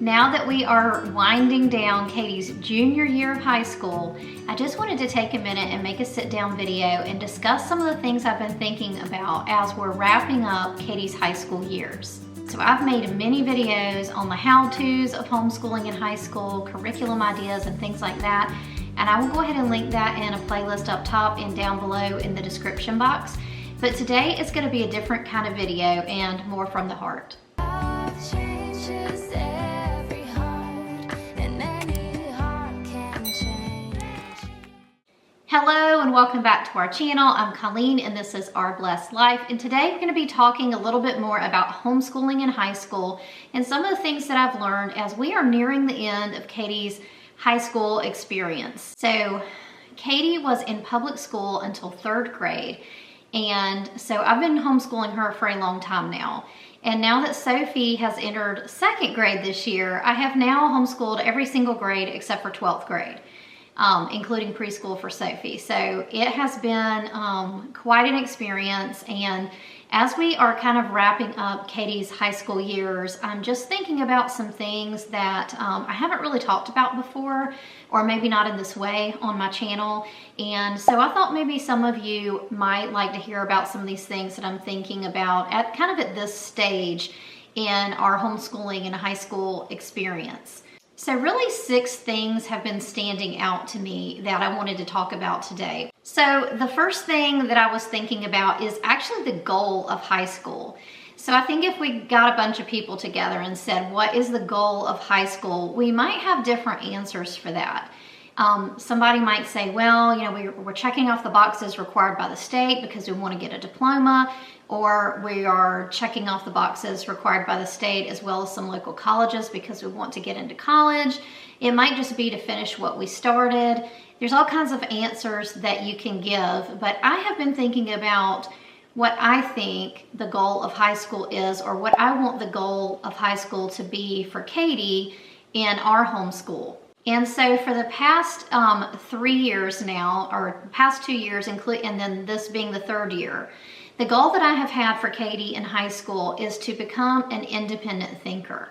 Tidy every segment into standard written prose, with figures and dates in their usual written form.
Now that we are winding down Katie's junior year of high school, I just wanted to take a minute and make a sit-down video and discuss some of the things I've been thinking about as we're wrapping up Katie's high school years. So I've made many videos on the how-tos of homeschooling in high school, curriculum ideas and things like that, and I will go ahead and link that in a playlist up top and down below in the description box. But today is going to be a different kind of video and more from the heart. Hello and welcome back to our channel. I'm Colleen and this is Our Blessed Life, and today we're going to be talking a little bit more about homeschooling in high school and some of the things that I've learned as we are nearing the end of Katie's high school experience. So Katie was in public school until 3rd grade, and so I've been homeschooling her for a long time now. And now that Sophie has entered 2nd grade this year, I have now homeschooled every single grade except for 12th grade. Including preschool for Sophie. So it has been quite an experience, and as we are kind of wrapping up Katie's high school years, I'm just thinking about some things that I haven't really talked about before, or maybe not in this way on my channel. And so I thought maybe some of you might like to hear about some of these things that I'm thinking about at this stage in our homeschooling and high school experience. So really 6 things have been standing out to me that I wanted to talk about today. So the first thing that I was thinking about is actually the goal of high school. So I think if we got a bunch of people together and said, what is the goal of high school? We might have different answers for that. Somebody might say, well, you know, we're checking off the boxes required by the state because we want to get a diploma, or we are checking off the boxes required by the state as well as some local colleges because we want to get into college. It might just be to finish what we started. There's all kinds of answers that you can give, but I have been thinking about what I think the goal of high school is, or what I want the goal of high school to be for Katie in our homeschool. And so for the past 3 years now, or past 2 years, and then this being the 3rd year, the goal that I have had for Katie in high school is to become an independent thinker.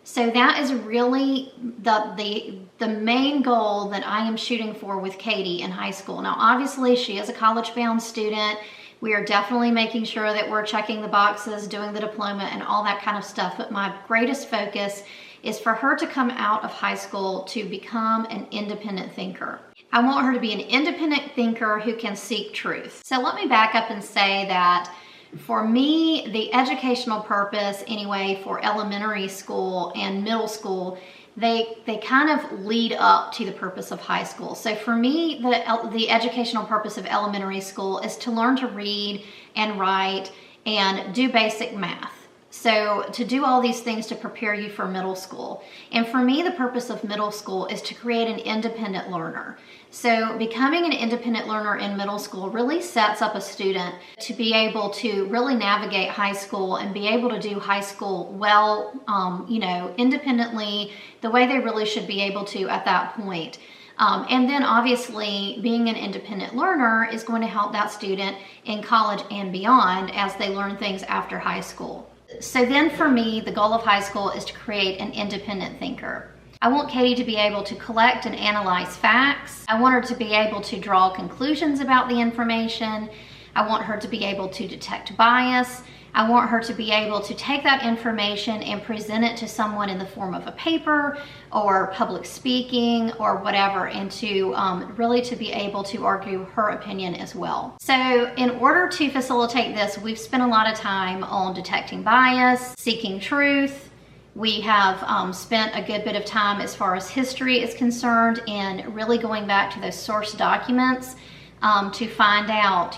So that is really the main goal that I am shooting for with Katie in high school. Now, obviously, she is a college-bound student. We are definitely making sure that we're checking the boxes, doing the diploma, and all that kind of stuff. But my greatest focus is for her to come out of high school to become an independent thinker. I want her to be an independent thinker who can seek truth. So let me back up and say that for me, the educational purpose anyway for elementary school and middle school, they kind of lead up to the purpose of high school. So for me, the educational purpose of elementary school is to learn to read and write and do basic math. So to do all these things to prepare you for middle school. And for me, the purpose of middle school is to create an independent learner. So becoming an independent learner in middle school really sets up a student to be able to really navigate high school and be able to do high school well, independently, the way they really should be able to at that point. And then obviously being an independent learner is going to help that student in college and beyond as they learn things after high school. So then for me, the goal of high school is to create an independent thinker. I want Katie to be able to collect and analyze facts. I want her to be able to draw conclusions about the information. I want her to be able to detect bias. I want her to be able to take that information and present it to someone in the form of a paper or public speaking or whatever, and to really to be able to argue her opinion as well. So in order to facilitate this, we've spent a lot of time on detecting bias, seeking truth. We have spent a good bit of time as far as history is concerned in really going back to those source documents to find out,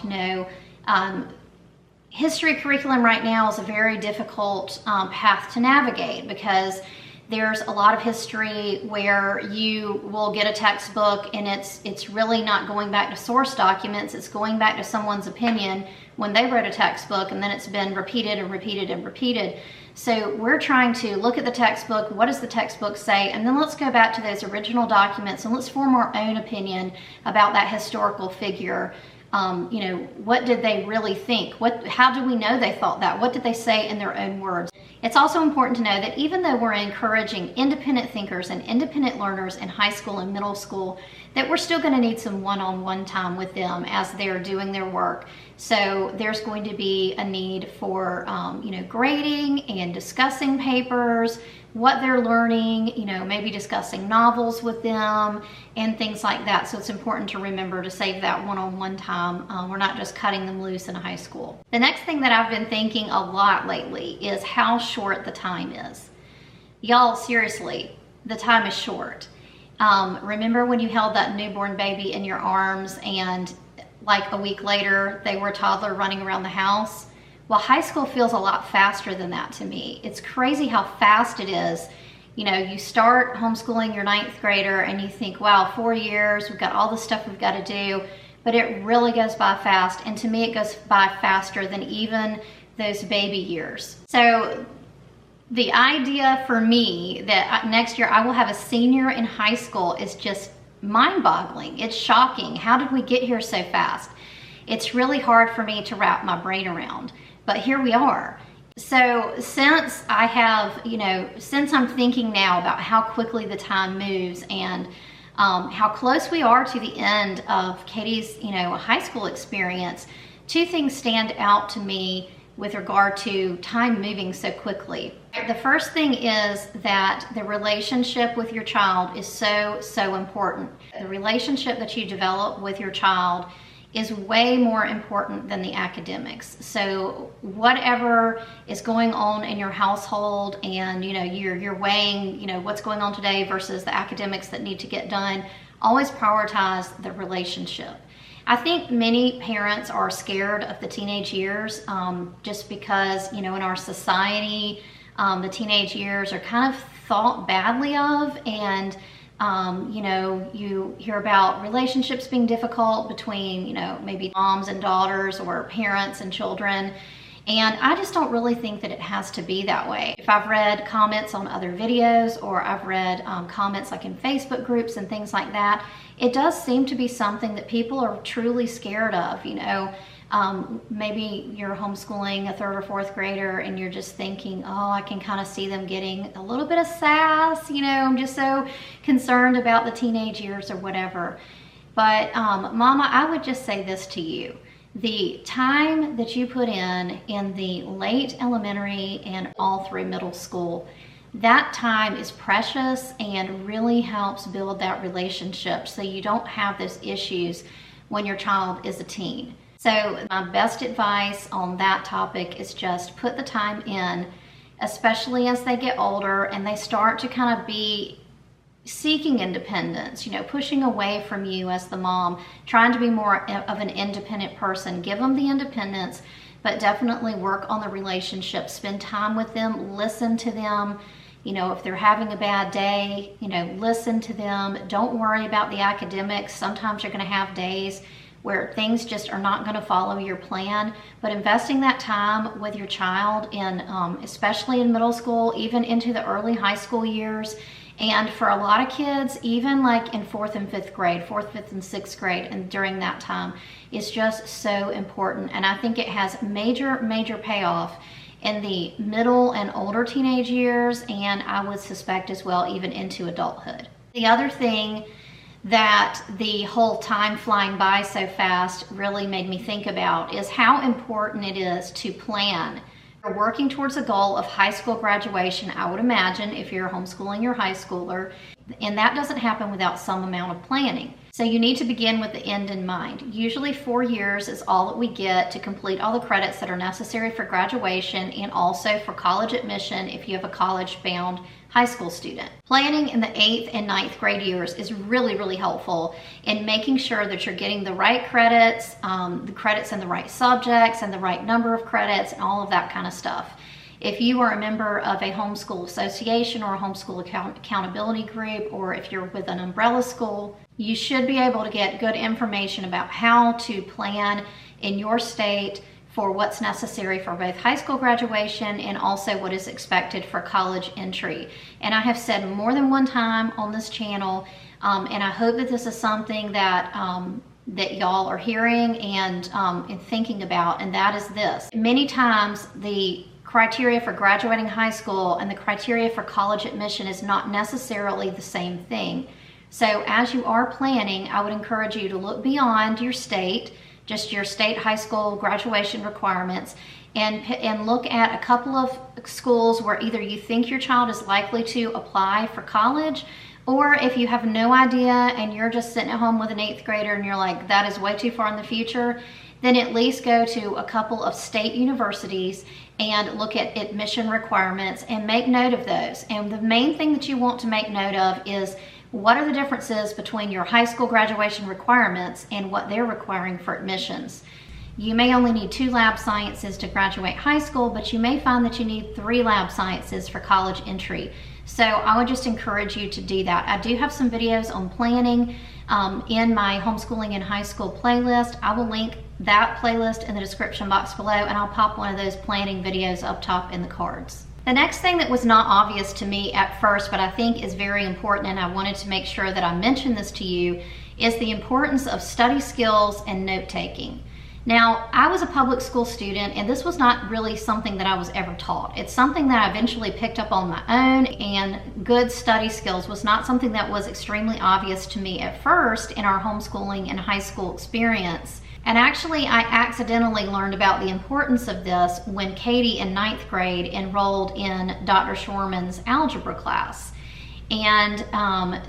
history curriculum right now is a very difficult path to navigate because there's a lot of history where you will get a textbook and it's really not going back to source documents, it's going back to someone's opinion when they wrote a textbook, and then it's been repeated and repeated and repeated. So we're trying to look at the textbook, what does the textbook say, and then let's go back to those original documents and let's form our own opinion about that historical figure what did they really think? How do we know they thought that? What did they say in their own words? It's also important to know that even though we're encouraging independent thinkers and independent learners in high school and middle school, that we're still going to need some one-on-one time with them as they're doing their work. So there's going to be a need for, grading and discussing papers, what they're learning, maybe discussing novels with them and things like that. So it's important to remember to save that one-on-one time. We're not just cutting them loose in high school. The next thing that I've been thinking a lot lately is how short the time is. Y'all, seriously, the time is short. Remember when you held that newborn baby in your arms and like a week later they were a toddler running around the house? Well, high school feels a lot faster than that to me. It's crazy how fast it is. You start homeschooling your 9th grader and you think, wow, 4 years, we've got all the stuff we've got to do, but it really goes by fast. And to me, it goes by faster than even those baby years. So the idea for me that next year I will have a senior in high school is just mind-boggling. It's shocking. How did we get here so fast? It's really hard for me to wrap my brain around. But here we are. So since I have, since I'm thinking now about how quickly the time moves and how close we are to the end of Katie's, high school experience, 2 things stand out to me with regard to time moving so quickly. The first thing is that the relationship with your child is so important. The relationship that you develop with your child is way more important than the academics. So whatever is going on in your household and you're weighing what's going on today versus the academics that need to get done, always prioritize the relationship. I think many parents are scared of the teenage years just because in our society the teenage years are kind of thought badly of, and you hear about relationships being difficult between, maybe moms and daughters or parents and children. And I just don't really think that it has to be that way. If I've read comments on other videos or I've read comments like in Facebook groups and things like that, it does seem to be something that people are truly scared of. Maybe you're homeschooling a 3rd or 4th grader and you're just thinking, oh, I can kind of see them getting a little bit of sass, I'm just so concerned about the teenage years or whatever. But Mama, I would just say this to you. The time that you put in the late elementary and all through middle school, that time is precious and really helps build that relationship so you don't have those issues when your child is a teen. So my best advice on that topic is just put the time in, especially as they get older and they start to kind of be seeking independence, pushing away from you as the mom, trying to be more of an independent person. Give them the independence, but definitely work on the relationship. Spend time with them, listen to them. If they're having a bad day, listen to them. Don't worry about the academics. Sometimes you're going to have days where things just are not going to follow your plan, but investing that time with your child in, especially in middle school, even into the early high school years, and for a lot of kids, even like in 4th and 5th grade, 4th, 5th, and 6th grade, and during that time, is just so important. And I think it has major payoff in the middle and older teenage years, and I would suspect as well even into adulthood. The other thing that the whole time flying by so fast really made me think about is how important it is to plan. You're working towards a goal of high school graduation, I would imagine, if you're homeschooling your high schooler, and that doesn't happen without some amount of planning. So you need to begin with the end in mind. Usually 4 years is all that we get to complete all the credits that are necessary for graduation and also for college admission if you have a college-bound high school student. Planning in the 8th and 9th grade years is really helpful in making sure that you're getting the right credits, the credits in the right subjects and the right number of credits and all of that kind of stuff. If you are a member of a homeschool association or a homeschool accountability group, or if you're with an umbrella school, you should be able to get good information about how to plan in your state for what's necessary for both high school graduation and also what is expected for college entry. And I have said more than one time on this channel, and I hope that this is something that that y'all are hearing and thinking about, and that is this. Many times the criteria for graduating high school and the criteria for college admission is not necessarily the same thing. So as you are planning, I would encourage you to look beyond your state, just your state high school graduation requirements, and look at a couple of schools where either you think your child is likely to apply for college, or if you have no idea and you're just sitting at home with an 8th grader and you're like, that is way too far in the future, then at least go to a couple of state universities and look at admission requirements and make note of those. And the main thing that you want to make note of is what are the differences between your high school graduation requirements and what they're requiring for admissions. You may only need 2 lab sciences to graduate high school, but you may find that you need 3 lab sciences for college entry. So I would just encourage you to do that. I do have some videos on planning in my Homeschooling in High School playlist. I will link that playlist in the description box below, and I'll pop one of those planning videos up top in the cards. The next thing that was not obvious to me at first, but I think is very important, and I wanted to make sure that I mention this to you, is the importance of study skills and note-taking. Now, I was a public school student, and this was not really something that I was ever taught. It's something that I eventually picked up on my own, and good study skills was not something that was extremely obvious to me at first in our homeschooling and high school experience. And actually, I accidentally learned about the importance of this when Katie in 9th grade enrolled in Dr. Schwarman's algebra class. And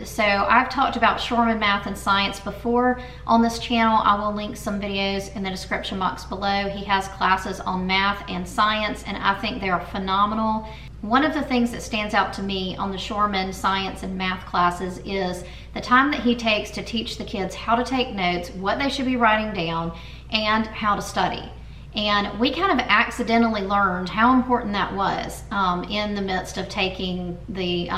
so I've talked about Schwarman Math and Science before on this channel. I will link some videos in the description box below. He has classes on math and science, and I think they are phenomenal. One of the things that stands out to me on the Schwarman science and math classes is the time that he takes to teach the kids how to take notes, what they should be writing down, and how to study. And we kind of accidentally learned how important that was in the midst of taking the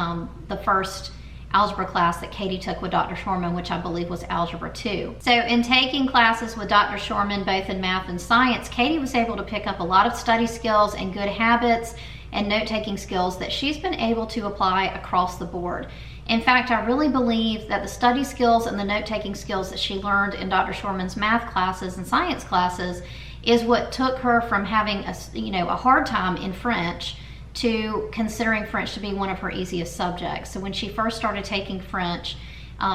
first algebra class that Katie took with Dr. Schwarman, which I believe was Algebra 2. So in taking classes with Dr. Schwarman, both in math and science, Katie was able to pick up a lot of study skills and good habits and note-taking skills that she's been able to apply across the board. In fact, I really believe that the study skills and the note-taking skills that she learned in Dr. Schwarman's math classes and science classes is what took her from having a hard time in French to considering French to be one of her easiest subjects. So when she first started taking French,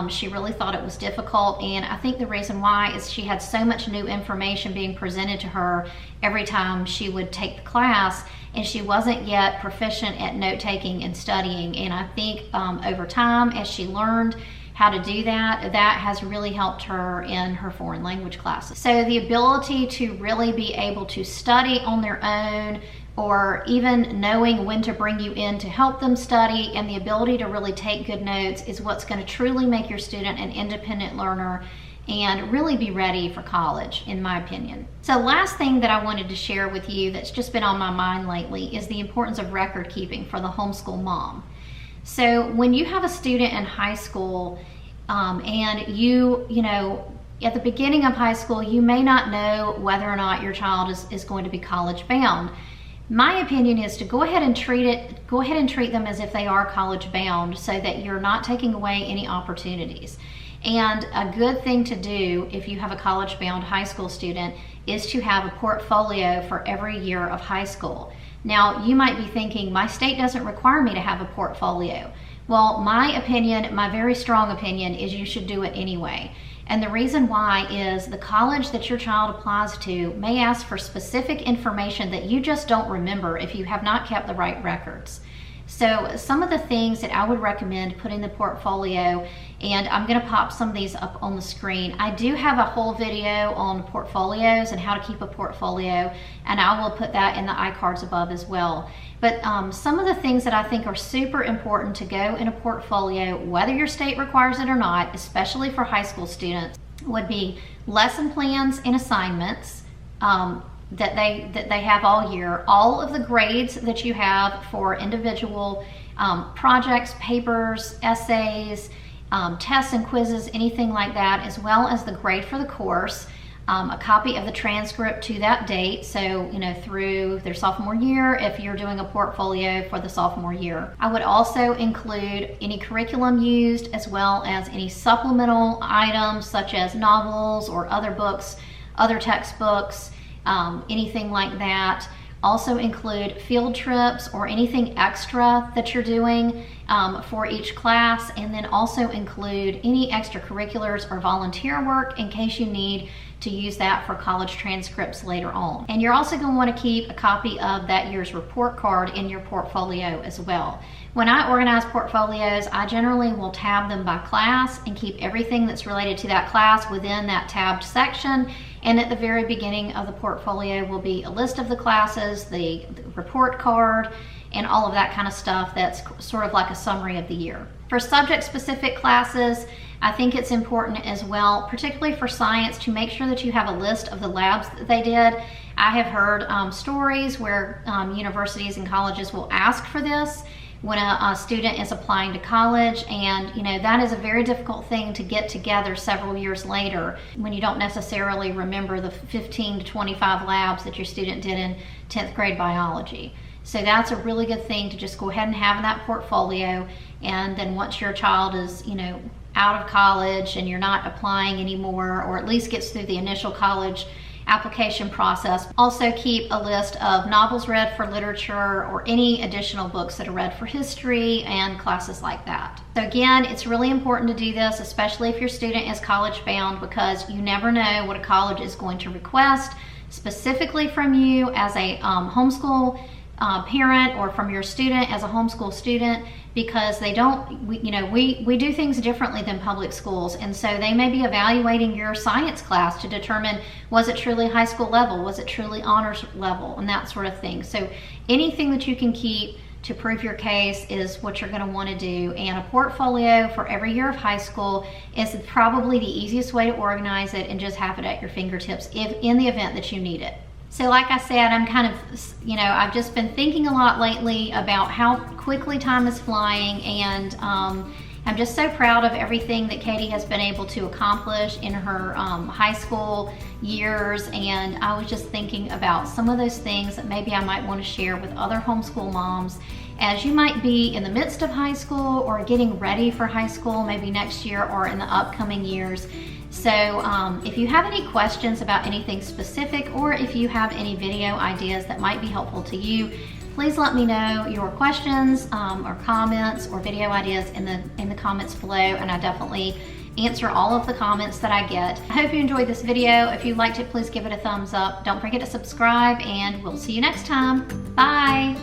she really thought it was difficult, and I think the reason why is she had so much new information being presented to her every time she would take the class, and she wasn't yet proficient at note-taking and studying. And I think over time, as she learned how to do that, that has really helped her in her foreign language classes. So the ability to really be able to study on their own, or even knowing when to bring you in to help them study, and the ability to really take good notes is what's going to truly make your student an independent learner and really be ready for college, in my opinion. So last thing that I wanted to share with you that's just been on my mind lately is the importance of record keeping for the homeschool mom. So when you have a student in high school and you know, at the beginning of high school, you may not know whether or not your child is going to be college bound. My opinion is to go ahead and treat them as if they are college bound, so that you're not taking away any opportunities. And a good thing to do if you have a college bound high school student is to have a portfolio for every year of high school. Now, you might be thinking, my state doesn't require me to have a portfolio. Well, my opinion, my very strong opinion, is you should do it anyway. And the reason why is the college that your child applies to may ask for specific information that you just don't remember if you have not kept the right records. So some of the things that I would recommend putting the portfolio, and I'm going to pop some of these up on the screen. I do have a whole video on portfolios and how to keep a portfolio, and I will put that in the iCards above as well. But some of the things that I think are super important to go in a portfolio, whether your state requires it or not, especially for high school students, would be lesson plans and assignments that they have all year, all of the grades that you have for individual projects, papers, essays, tests and quizzes, anything like that, as well as the grade for the course. a copy of the transcript to that date, so through their sophomore year if you're doing a portfolio for the sophomore year. I would also include any curriculum used, as well as any supplemental items such as novels or other books, other textbooks, anything like that. Also include field trips or anything extra that you're doing for each class, and then also include any extracurriculars or volunteer work in case you need to use that for college transcripts later on. And you're also going to want to keep a copy of that year's report card in your portfolio as well. When I organize portfolios, I generally will tab them by class and keep everything that's related to that class within that tabbed section. And at the very beginning of the portfolio will be a list of the classes, the report card, and all of that kind of stuff that's sort of like a summary of the year. For subject-specific classes, I think it's important as well, particularly for science, to make sure that you have a list of the labs that they did. I have heard stories where universities and colleges will ask for this when a student is applying to college, and that is a very difficult thing to get together several years later when you don't necessarily remember the 15 to 25 labs that your student did in 10th grade biology. So that's a really good thing to just go ahead and have in that portfolio. And then once your child is out of college and you're not applying anymore, or at least gets through the initial college application process, also keep a list of novels read for literature or any additional books that are read for history and classes like that. So again, it's really important to do this, especially if your student is college bound, because you never know what a college is going to request specifically from you as a homeschool parent, or from your student as a homeschool student, because they don't, we do things differently than public schools. And so they may be evaluating your science class to determine, was it truly high school level? Was it truly honors level? And that sort of thing. So anything that you can keep to prove your case is what you're going to want to do. And a portfolio for every year of high school is probably the easiest way to organize it and just have it at your fingertips if in the event that you need it. So like I said, I'm kind of, I've just been thinking a lot lately about how quickly time is flying, and I'm just so proud of everything that Katie has been able to accomplish in her high school years. And I was just thinking about some of those things that maybe I might want to share with other homeschool moms, as you might be in the midst of high school or getting ready for high school, maybe next year or in the upcoming years. So if you have any questions about anything specific, or if you have any video ideas that might be helpful to you, please let me know your questions or comments or video ideas in the comments below, and I definitely answer all of the comments that I get. I hope you enjoyed this video. If you liked it, please give it a thumbs up. Don't forget to subscribe, and we'll see you next time. Bye.